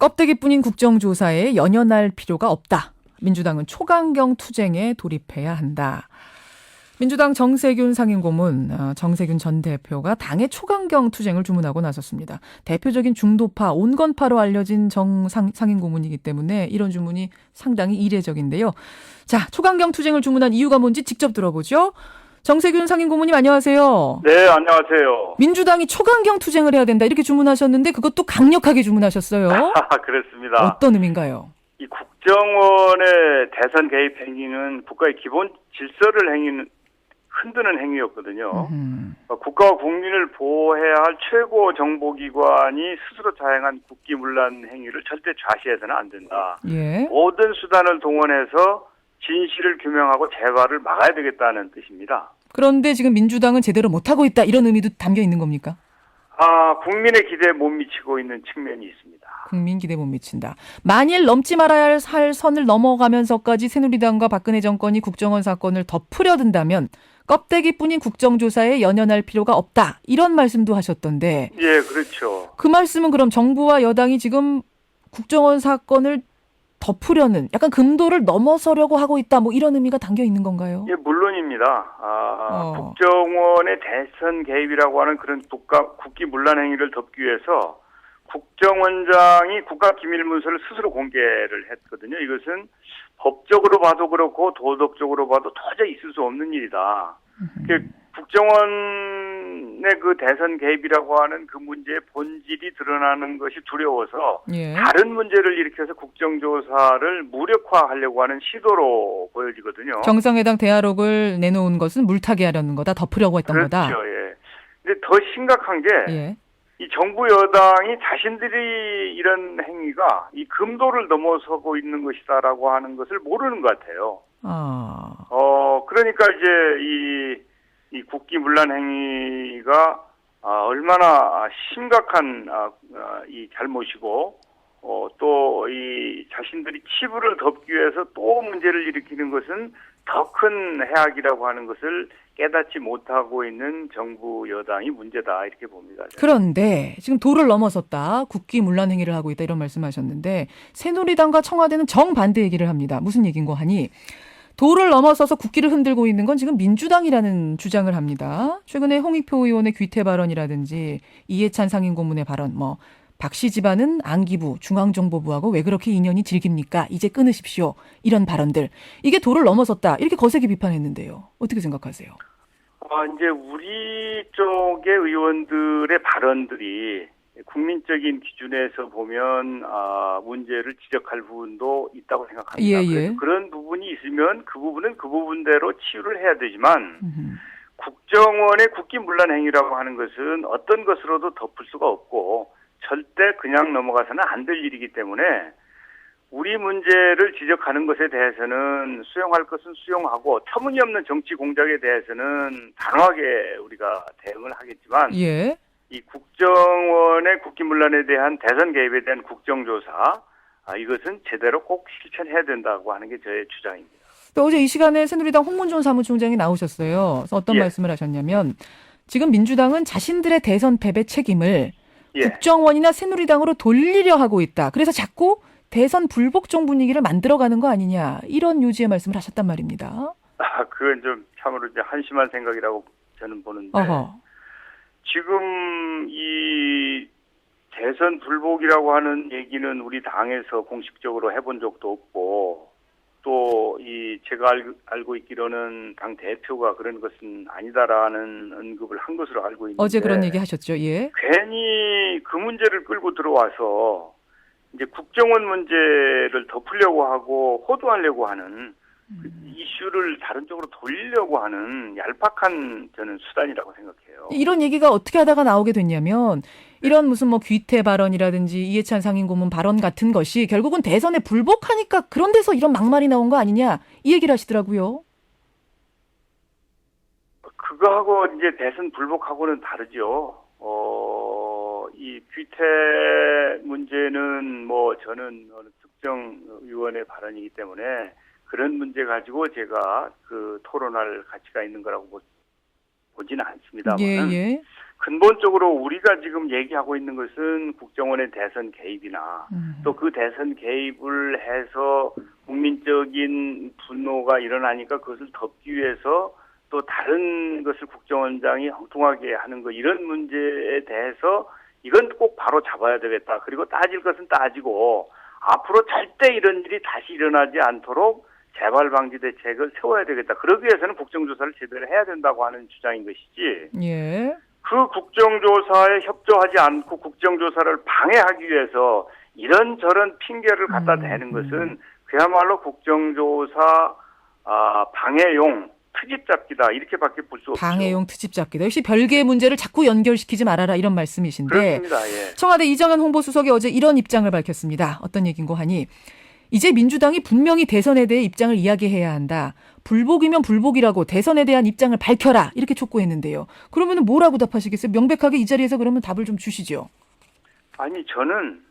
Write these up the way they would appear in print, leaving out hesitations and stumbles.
껍데기뿐인 국정조사에 연연할 필요가 없다. 민주당은 초강경 투쟁에 돌입해야 한다. 민주당 정세균 상임고문, 정세균 전 대표가 당의 초강경 투쟁을 주문하고 나섰습니다. 대표적인 중도파, 온건파로 알려진 상임고문이기 때문에 이런 주문이 상당히 이례적인데요. 자, 초강경 투쟁을 주문한 이유가 뭔지 직접 들어보죠. 정세균 상임고문님 안녕하세요. 네, 안녕하세요. 민주당이 초강경 투쟁을 해야 된다 이렇게 주문하셨는데 그것도 강력하게 주문하셨어요. 그렇습니다. 어떤 의미인가요? 이 국정원의 대선 개입 행위는 국가의 기본 질서를 흔드는 행위였거든요. 국가와 국민을 보호해야 할 최고 정보기관이 스스로 자행한 국기문란 행위를 절대 좌시해서는 안 된다. 예. 모든 수단을 동원해서 진실을 규명하고 재발을 막아야 되겠다는 뜻입니다. 그런데 지금 민주당은 제대로 못하고 있다 이런 의미도 담겨 있는 겁니까? 국민의 기대에 못 미치고 있는 측면이 있습니다. 국민 기대 못 미친다. 만일 넘지 말아야 할 선을 넘어가면서까지 새누리당과 박근혜 정권이 국정원 사건을 덮으려 든다면 껍데기뿐인 국정조사에 연연할 필요가 없다. 이런 말씀도 하셨던데. 예, 그렇죠. 그 말씀은 그럼 정부와 여당이 지금 국정원 사건을 덮으려는 약간 금도를 넘어서려고 하고 있다. 뭐 이런 의미가 담겨 있는 건가요? 예, 물론입니다. 국정원의 대선 개입이라고 하는 그런 국기문란 행위를 덮기 위해서 국정원장이 국가기밀문서를 스스로 공개를 했거든요. 이것은 법적으로 봐도 그렇고 도덕적으로 봐도 도저히 있을 수 없는 일이다. 국정원의 그 대선 개입이라고 하는 그 문제의 본질이 드러나는 것이 두려워서 예. 다른 문제를 일으켜서 국정조사를 무력화하려고 하는 시도로 보여지거든요. 정상회담 대화록을 내놓은 것은 물타기 하려는 거다. 덮으려고 했던 거다. 그렇죠. 예. 근데 더 심각한 게 예. 이 정부 여당이 자신들이 이런 행위가 이 금도를 넘어서고 있는 것이다라고 하는 것을 모르는 것 같아요. 그러니까 이제 이 국기문란 행위가 얼마나 심각한 이 잘못이고 또 이 자신들이 치부를 덮기 위해서 또 문제를 일으키는 것은 더 큰 해악이라고 하는 것을 깨닫지 못하고 있는 정부 여당이 문제다 이렇게 봅니다. 그런데 지금 도를 넘어섰다. 국기문란 행위를 하고 있다 이런 말씀하셨는데 새누리당과 청와대는 정반대 얘기를 합니다. 무슨 얘기인고 하니 도를 넘어서서 국기를 흔들고 있는 건 지금 민주당이라는 주장을 합니다. 최근에 홍익표 의원의 귀태 발언이라든지 이해찬 상임고문의 발언, 박씨 집안은 안기부, 중앙정보부하고 왜 그렇게 인연이 질깁니까? 이제 끊으십시오. 이런 발언들. 이게 도를 넘어섰다. 이렇게 거세게 비판했는데요. 어떻게 생각하세요? 이제 우리 쪽의 의원들의 발언들이 국민적인 기준에서 보면 문제를 지적할 부분도 있다고 생각합니다. 예. 그런 부분이 있으면 그 부분은 그 부분대로 치유를 해야 되지만 국정원의 국기문란 행위라고 하는 것은 어떤 것으로도 덮을 수가 없고 절대 그냥 넘어가서는 안 될 일이기 때문에 우리 문제를 지적하는 것에 대해서는 수용할 것은 수용하고 터무니없는 정치 공작에 대해서는 단호하게 우리가 대응을 하겠지만 예. 이 국정원의 국기문란에 대한 대선 개입에 대한 국정조사 이것은 제대로 꼭 실천해야 된다고 하는 게 저의 주장입니다. 또 어제 이 시간에 새누리당 홍문종 사무총장이 나오셨어요. 그래서 어떤 말씀을 하셨냐면 지금 민주당은 자신들의 대선 패배 책임을 국정원이나 새누리당으로 돌리려 하고 있다. 그래서 자꾸 대선 불복종 분위기를 만들어가는 거 아니냐. 이런 요지의 말씀을 하셨단 말입니다. 그건 좀 참으로 이제 한심한 생각이라고 저는 보는데 지금 이 대선 불복이라고 하는 얘기는 우리 당에서 공식적으로 해본 적도 없고 또 제가 알고 있기로는 당 대표가 그런 것은 아니다라는 언급을 한 것으로 알고 있는데 어제 그런 얘기 하셨죠. 예. 괜히 그 문제를 끌고 들어와서 이제 국정원 문제를 덮으려고 하고 호도하려고 하는 이슈를 다른 쪽으로 돌리려고 하는 얄팍한 저는 수단이라고 생각해요. 이런 얘기가 어떻게 하다가 나오게 됐냐면 이런 무슨 귀태 발언이라든지 이해찬 상임고문 발언 같은 것이 결국은 대선에 불복하니까 그런 데서 이런 막말이 나온 거 아니냐 이 얘기를 하시더라고요. 그거하고 이제 대선 불복하고는 다르죠. 이 귀태 문제는 저는 어느 특정 의원의 발언이기 때문에 그런 문제 가지고 제가 토론할 가치가 있는 거라고 보지는 않습니다만 예. 근본적으로 우리가 지금 얘기하고 있는 것은 국정원의 대선 개입이나 또 그 대선 개입을 해서 국민적인 분노가 일어나니까 그것을 덮기 위해서 또 다른 것을 국정원장이 엉뚱하게 하는 거 이런 문제에 대해서 이건 꼭 바로 잡아야 되겠다. 그리고 따질 것은 따지고 앞으로 절대 이런 일이 다시 일어나지 않도록 재발 방지 대책을 세워야 되겠다. 그러기 위해서는 국정조사를 제대로 해야 된다고 하는 주장인 것이지. 예. 그 국정조사에 협조하지 않고 국정조사를 방해하기 위해서 이런저런 핑계를 갖다 대는 것은 그야말로 국정조사 방해용 트집 잡기다 이렇게밖에 볼 수 없죠. 방해용 트집 잡기다. 역시 별개의 문제를 자꾸 연결시키지 말아라 이런 말씀이신데. 그렇습니다. 예. 청와대 이정현 홍보수석이 어제 이런 입장을 밝혔습니다. 어떤 얘기인고 하니 이제 민주당이 분명히 대선에 대해 입장을 이야기해야 한다. 불복이면 불복이라고 대선에 대한 입장을 밝혀라. 이렇게 촉구했는데요. 그러면 뭐라고 답하시겠어요? 명백하게 이 자리에서 그러면 답을 좀 주시죠. 아니 저는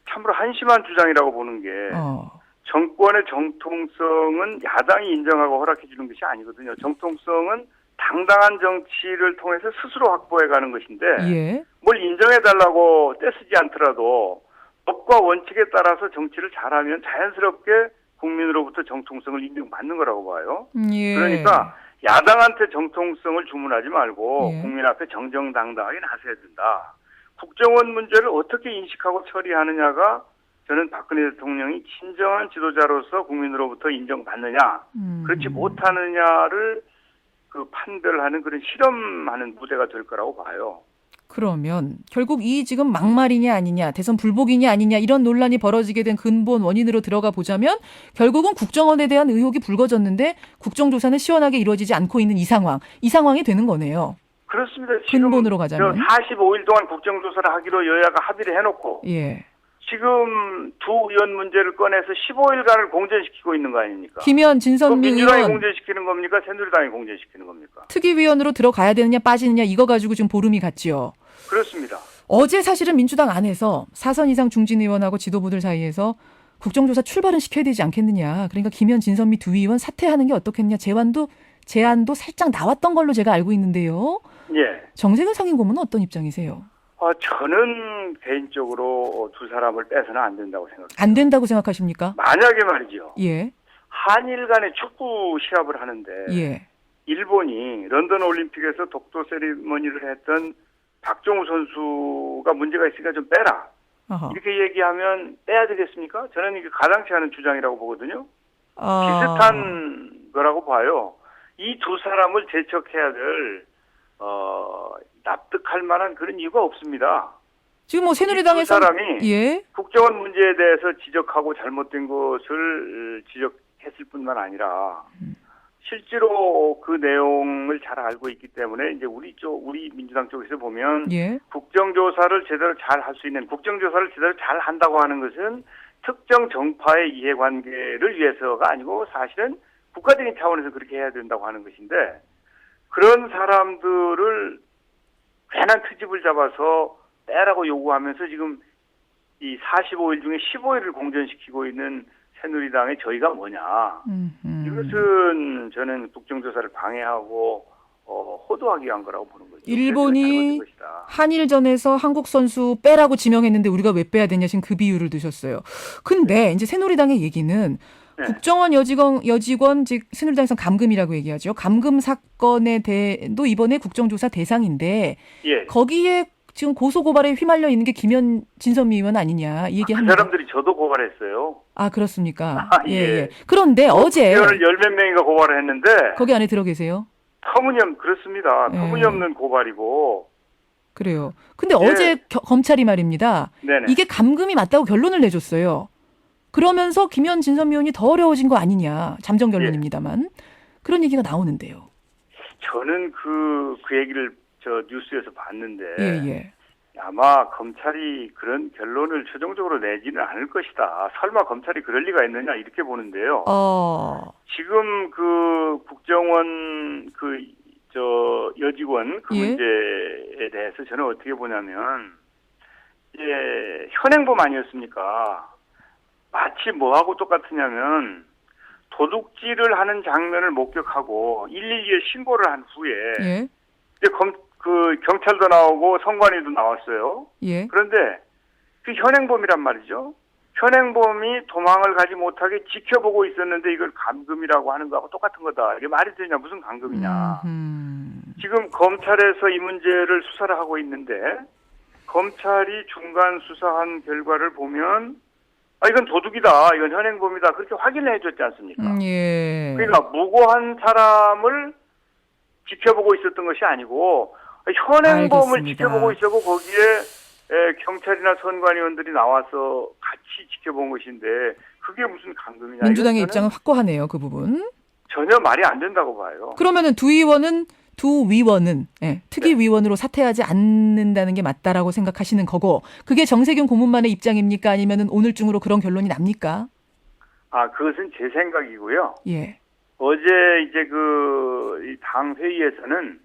참으로 한심한 주장이라고 보는 게 정권의 정통성은 야당이 인정하고 허락해 주는 것이 아니거든요. 정통성은 당당한 정치를 통해서 스스로 확보해가는 것인데 예. 뭘 인정해달라고 떼쓰지 않더라도 법과 원칙에 따라서 정치를 잘하면 자연스럽게 국민으로부터 정통성을 인정받는 거라고 봐요. 예. 그러니까 야당한테 정통성을 주문하지 말고 예. 국민 앞에 정정당당하게 나서야 된다. 국정원 문제를 어떻게 인식하고 처리하느냐가 저는 박근혜 대통령이 진정한 지도자로서 국민으로부터 인정받느냐, 그렇지 못하느냐를 그 판별하는 그런 실험하는 무대가 될 거라고 봐요. 그러면 결국 이 지금 막말이냐 아니냐, 대선 불복이냐 아니냐 이런 논란이 벌어지게 된 근본 원인으로 들어가 보자면 결국은 국정원에 대한 의혹이 불거졌는데 국정조사는 시원하게 이루어지지 않고 있는 이 상황이 되는 거네요. 그렇습니다. 지금 근본으로 가자면 45일 동안 국정조사를 하기로 여야가 합의를 해놓고 예. 지금 두 의원 문제를 꺼내서 15일간을 공전시키고 있는 거 아닙니까? 김현, 진선미 민주당이 의원 공전시키는 겁니까? 새누리당이 공전시키는 겁니까? 특위위원으로 들어가야 되느냐 빠지느냐 이거 가지고 지금 보름이 갔지요. 그렇습니다. 어제 사실은 민주당 안에서 4선 이상 중진 의원하고 지도부들 사이에서 국정조사 출발은 시켜야 되지 않겠느냐. 그러니까 김현, 진선미 두 의원 사퇴하는 게 어떻겠냐. 제안도 살짝 나왔던 걸로 제가 알고 있는데요. 예. 정세균 상임고문은 어떤 입장이세요? 저는 개인적으로 두 사람을 빼서는 안 된다고 생각합니다. 안 된다고 생각하십니까? 만약에 말이죠. 예. 한일 간의 축구 시합을 하는데 예. 일본이 런던 올림픽에서 독도 세리머니를 했던 박종우 선수가 문제가 있으니까 좀 빼라. 아하. 이렇게 얘기하면 빼야 되겠습니까? 저는 이게 가당치 않은 주장이라고 보거든요. 아. 비슷한 거라고 봐요. 이 두 사람을 제척해야 될 납득할 만한 그런 이유가 없습니다. 지금 뭐 새누리당에서 두 사람이 예. 국정원 문제에 대해서 지적하고 잘못된 것을 지적했을 뿐만 아니라 실제로 그 내용을 잘 알고 있기 때문에 이제 우리 민주당 쪽에서 보면 예. 국정조사를 제대로 잘 할 수 있는 국정조사를 제대로 잘 한다고 하는 것은 특정 정파의 이해관계를 위해서가 아니고 사실은 국가적인 차원에서 그렇게 해야 된다고 하는 것인데 그런 사람들을 괜한 트집을 잡아서 빼라고 요구하면서 지금 이 45일 중에 15일을 공전시키고 있는 새누리당의 저희가 뭐냐. 이것은 저는 국정조사를 방해하고 호도하기 위한 거라고 보는 거죠. 일본이 한일전에서 한국 선수 빼라고 지명했는데 우리가 왜 빼야 되냐 지금 그 비유를 드셨어요. 근데 이제 새누리당의 얘기는 네. 국정원 여직원 즉 새누리당에서 감금이라고 얘기하죠. 감금 사건에 대해도 이번에 국정조사 대상인데 예. 거기에 지금 고소고발에 휘말려 있는 게 김현 진선미 의원 아니냐 이 얘기합니다. 그 사람들이 저도 고발했어요. 아 그렇습니까? 예. 그런데 어제 열몇 명인가 고발을 했는데 거기 안에 들어 계세요? 그렇습니다. 터무니없는 고발이고. 그래요. 근데 어제 검찰이 말입니다. 네네. 이게 감금이 맞다고 결론을 내줬어요. 그러면서 김현 진선미 의원이 더 어려워진 거 아니냐. 잠정 결론입니다만. 그런 얘기가 나오는데요. 저는 그 얘기를 뉴스에서 봤는데 예. 아마 검찰이 그런 결론을 최종적으로 내지는 않을 것이다. 설마 검찰이 그럴 리가 있느냐 이렇게 보는데요. 지금 그 국정원 여직원 문제에 대해서 저는 어떻게 보냐면 현행범 아니었습니까? 마치 뭐하고 똑같으냐면 도둑질을 하는 장면을 목격하고 112에 신고를 한 후에 이제 그 경찰도 나오고 선관위도 나왔어요. 예. 그런데 그 현행범이란 말이죠. 현행범이 도망을 가지 못하게 지켜보고 있었는데 이걸 감금이라고 하는 거하고 똑같은 거다. 이게 말이 되냐? 무슨 감금이냐? 지금 검찰에서 이 문제를 수사를 하고 있는데 검찰이 중간 수사한 결과를 보면 이건 도둑이다. 이건 현행범이다. 그렇게 확인을 해줬지 않습니까? 예. 그러니까 무고한 사람을 지켜보고 있었던 것이 아니고 현행범을 알겠습니다. 지켜보고 있었고 거기에 경찰이나 선관위원들이 나와서 같이 지켜본 것인데 그게 무슨 감금이냐. 민주당의 입장은 확고하네요. 그 부분. 전혀 말이 안 된다고 봐요. 그러면은 두 위원은 특위위원으로 사퇴하지 않는다는 게 맞다라고 생각하시는 거고 그게 정세균 고문만의 입장입니까? 아니면은 오늘 중으로 그런 결론이 납니까? 그것은 제 생각이고요. 예. 어제 이제 당 회의에서는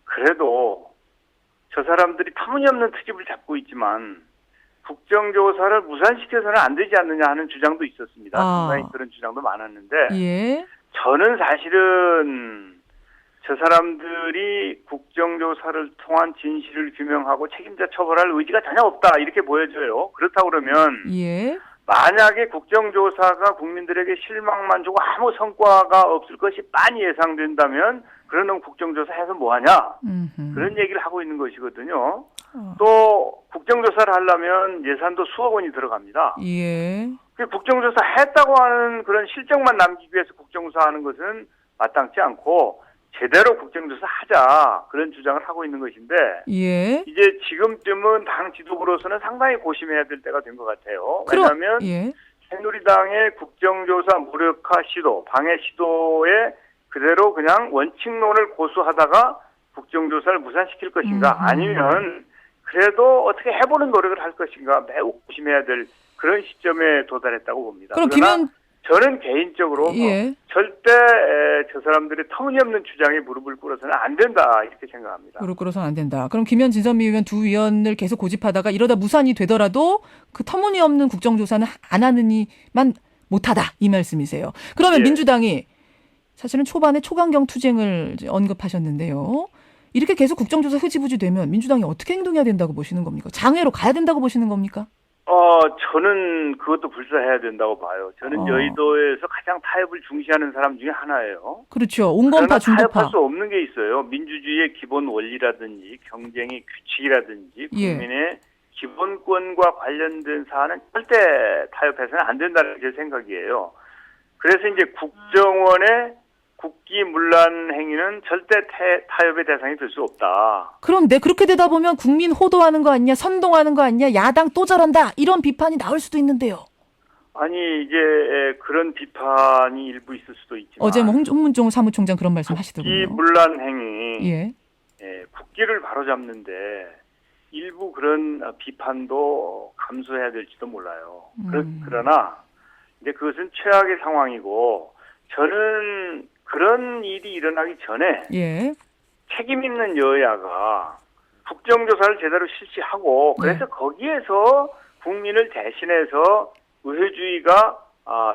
그래도 저 사람들이 터무니없는 트집을 잡고 있지만 국정조사를 무산시켜서는 안 되지 않느냐 하는 주장도 있었습니다. 상당히 그런 주장도 많았는데 예. 저는 사실은 저 사람들이 국정조사를 통한 진실을 규명하고 책임자 처벌할 의지가 전혀 없다 이렇게 보여져요. 그렇다고 그러면 예. 만약에 국정조사가 국민들에게 실망만 주고 아무 성과가 없을 것이 빤히 예상된다면 그러면 국정조사 해서 뭐하냐 그런 얘기를 하고 있는 것이거든요. 또 국정조사를 하려면 예산도 수억 원이 들어갑니다. 예. 국정조사 했다고 하는 그런 실적만 남기기 위해서 국정조사하는 것은 마땅치 않고 제대로 국정조사 하자 그런 주장을 하고 있는 것인데 예. 이제 지금쯤은 당 지도부로서는 상당히 고심해야 될 때가 된 것 같아요. 왜냐하면 새누리당의 국정조사 무력화 시도, 방해 시도에 그대로 그냥 원칙론을 고수하다가 국정조사를 무산시킬 것인가 아니면 그래도 어떻게 해보는 노력을 할 것인가 매우 고심해야 될 그런 시점에 도달했다고 봅니다. 그럼 저는 개인적으로 절대 저 사람들의 터무니없는 주장에 무릎을 꿇어서는 안 된다 이렇게 생각합니다. 무릎 꿇어서는 안 된다. 그럼 김현 진선미 의원 두 위원을 계속 고집하다가 이러다 무산이 되더라도 그 터무니없는 국정조사는 안 하느니만 못하다 이 말씀이세요. 그러면 민주당이 사실은 초반에 초강경 투쟁을 언급하셨는데요. 이렇게 계속 국정조사 흐지부지 되면 민주당이 어떻게 행동해야 된다고 보시는 겁니까? 장외로 가야 된다고 보시는 겁니까? 저는 그것도 불사해야 된다고 봐요. 저는 여의도에서 가장 타협을 중시하는 사람 중에 하나예요. 그렇죠. 온건파, 중도파. 타협할 수 없는 게 있어요. 민주주의의 기본 원리라든지 경쟁의 규칙이라든지 국민의 기본권과 관련된 사안은 절대 타협해서는 안 된다는 제 생각이에요. 그래서 이제 국정원의 국기문란 행위는 절대 타협의 대상이 될 수 없다. 그런데 그렇게 되다 보면 국민 호도하는 거 아니냐, 선동하는 거 아니냐, 야당 또 저런다 이런 비판이 나올 수도 있는데요. 아니 이제 그런 비판이 일부 있을 수도 있지만 어제 홍문종 사무총장 그런 말씀 하시더군요. 국기문란 행위, 국기를 바로잡는데 일부 그런 비판도 감수해야 될지도 몰라요. 그러나 이제 그것은 최악의 상황이고 저는 그런 일이 일어나기 전에 책임 있는 여야가 국정조사를 제대로 실시하고 그래서 거기에서 국민을 대신해서 의회주의가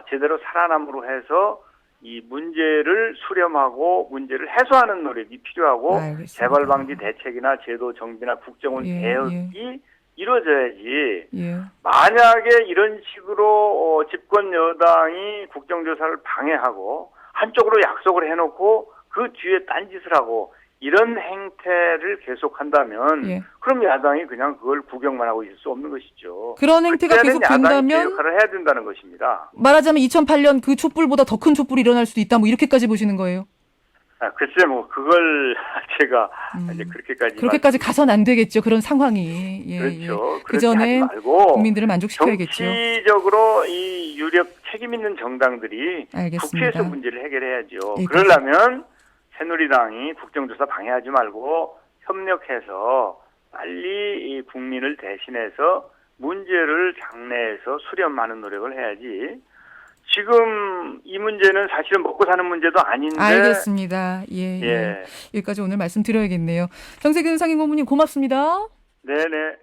제대로 살아남으로 해서 이 문제를 수렴하고 문제를 해소하는 노력이 필요하고 재발방지 대책이나 제도 정비나 국정원 개혁이 이루어져야지. 만약에 이런 식으로 집권 여당이 국정조사를 방해하고 한쪽으로 약속을 해놓고 그 뒤에 딴짓을 하고 이런 행태를 계속한다면 그럼 야당이 그냥 그걸 구경만 하고 있을 수 없는 것이죠. 그런 행태가 계속 된다면 야당이 역할을 해야 된다는 것입니다. 말하자면 2008년 그 촛불보다 더 큰 촛불이 일어날 수도 있다. 뭐 이렇게까지 보시는 거예요? 글쎄 뭐 그걸 제가 이제 그렇게까지 가선 안 되겠죠. 그런 상황이. 그렇죠. 그 전에 국민들을 만족시켜야겠죠. 정치적으로 이 유력 책임 있는 정당들이 국회에서 문제를 해결해야죠. 그러려면 새누리당이 국정조사 방해하지 말고 협력해서 빨리 이 국민을 대신해서 문제를 장내에서 수렴하는 노력을 해야지. 지금 이 문제는 사실은 먹고 사는 문제도 아닌데. 알겠습니다. 여기까지 오늘 말씀드려야겠네요. 정세균 상임고문님 고맙습니다. 네네.